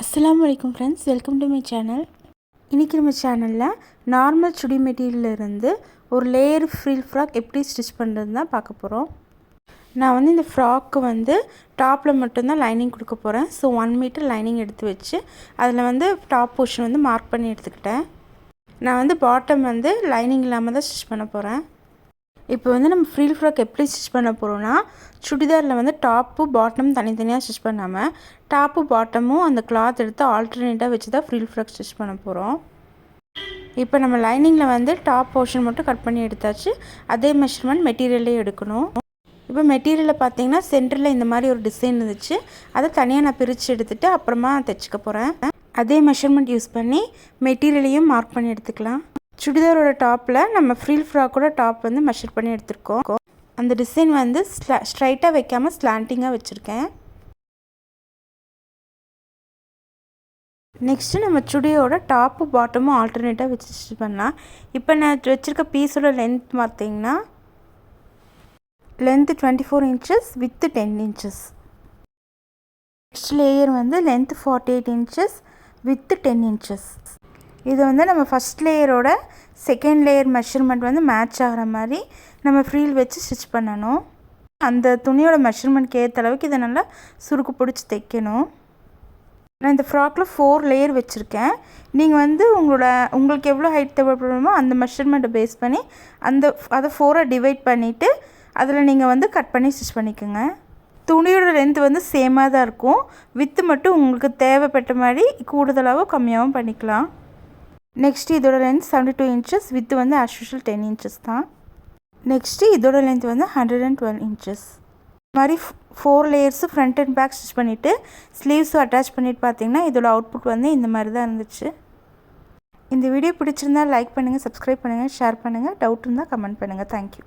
அஸ்ஸலாமு அலைக்கும் friends, welcome to my channel. இன்றைக்கி நம்ம சேனலில் நார்மல் சுடி மெட்டீரியலிருந்து ஒரு லேயர் ஃப்ரீல் ஃப்ராக் எப்படி ஸ்டிச் பண்ணுறது தான் பார்க்க போகிறோம். நான் இந்த ஃப்ராக்கு டாப்பில் மட்டும்தான் லைனிங் கொடுக்க போகிறேன். ஸோ 1 மீட்டர் லைனிங் எடுத்து வச்சு அதில் டாப் போர்ஷன் மார்க் பண்ணி எடுத்துக்கிட்டேன். நான் பாட்டம் லைனிங் இல்லாமல் தான் ஸ்டிச் பண்ண போகிறேன். இப்போ நம்ம ஃப்ரீல் ஃப்ராக் எப்படி ஸ்டிச் பண்ண போகிறோன்னா, சுடிதாரில் டாப்பு பாட்டம் தனித்தனியாக ஸ்டிச் பண்ணாமல் டாப்பு பாட்டமும் அந்த கிளாத் எடுத்து ஆல்டர்னேட்டாக வச்சு தான் ஃப்ரீல் ஃப்ராக் ஸ்டிச் பண்ண போகிறோம். இப்போ நம்ம லைனிங்கில் டாப் போர்ஷன் மட்டும் கட் பண்ணி எடுத்தாச்சு. அதே மெஷர்மெண்ட் மெட்டீரியல்லே எடுக்கணும். இப்போ மெட்டீரியலை பார்த்தீங்கன்னா சென்டரில் இந்த மாதிரி ஒரு டிசைன் இருந்துச்சு. அதை தனியாக நான் பிரித்து எடுத்துகிட்டு அப்புறமா தைச்சிக்க போகிறேன். அதே மெஷர்மெண்ட் யூஸ் பண்ணி மெட்டீரியலையும் மார்க் பண்ணி எடுத்துக்கலாம். சுடிதாரோட டாப்பில் நம்ம ஃப்ரீல் ஃப்ராக்கோட டாப் மெஷர் பண்ணி எடுத்துருக்கோம். அந்த டிசைன் ஸ்ட்ரைட்டாக வைக்காமல் ஸ்லாண்டிங்காக வச்சுருக்கேன். நெக்ஸ்ட்டு நம்ம சுடியோட டாப்பு பாட்டமும் ஆல்டர்னேட்டாக வச்சு ஸ்டிச் பண்ணலாம். இப்போ நான் வச்சுருக்க பீஸோட லென்த் பார்த்தீங்கன்னா length 24 inches width 10 inches. Next layer length 48 inches width 10 inches. இது நம்ம ஃபஸ்ட் லேயரோட செகண்ட் லேயர் மெஷர்மெண்ட் மேட்ச் ஆகிற மாதிரி நம்ம ஃப்ரீல் வச்சு ஸ்டிச் பண்ணணும். அந்த துணியோட மெஷர்மெண்ட்க்கு ஏற்ற அளவுக்கு இதை நல்லா சுருக்கு பிடிச்சி தைக்கணும். நான் இந்த ஃப்ராக்கில் 4 லேயர் வச்சுருக்கேன். நீங்கள் உங்களுக்கு எவ்வளோ ஹைட் தேவைப்படுமோ அந்த மெஷர்மெண்ட்டை பேஸ் பண்ணி அதை 4 டிவைட் பண்ணிவிட்டு அதில் நீங்கள் கட் பண்ணி ஸ்டிச் பண்ணிக்கோங்க. துணியோட லென்த் சேமாக தான் இருக்கும். வித்து மட்டும் உங்களுக்கு தேவைப்பட்ட மாதிரி கூடுதலாகவும் கம்மியாகவும் பண்ணிக்கலாம். நெக்ஸ்ட்டு இதோட length 72 inches width as usual 10 inches தான். நெக்ஸ்ட்டு இதோட லென்த் 112 inches. இது மாதிரி 4 layers front and back stitch பண்ணிவிட்டு ஸ்லீவ்ஸும் அட்டாச் பண்ணிவிட்டு பார்த்தீங்கன்னா இதோட அவுட்புட் இந்த மாதிரி தான் இருந்துச்சு. இந்த வீடியோ பிடிச்சிருந்தால் லைக் பண்ணுங்கள், சப்ஸ்கிரைப் பண்ணுங்கள், ஷேர் பண்ணுங்கள். டவுட் இருந்தால் கமெண்ட் பண்ணுங்கள். தேங்க்யூ.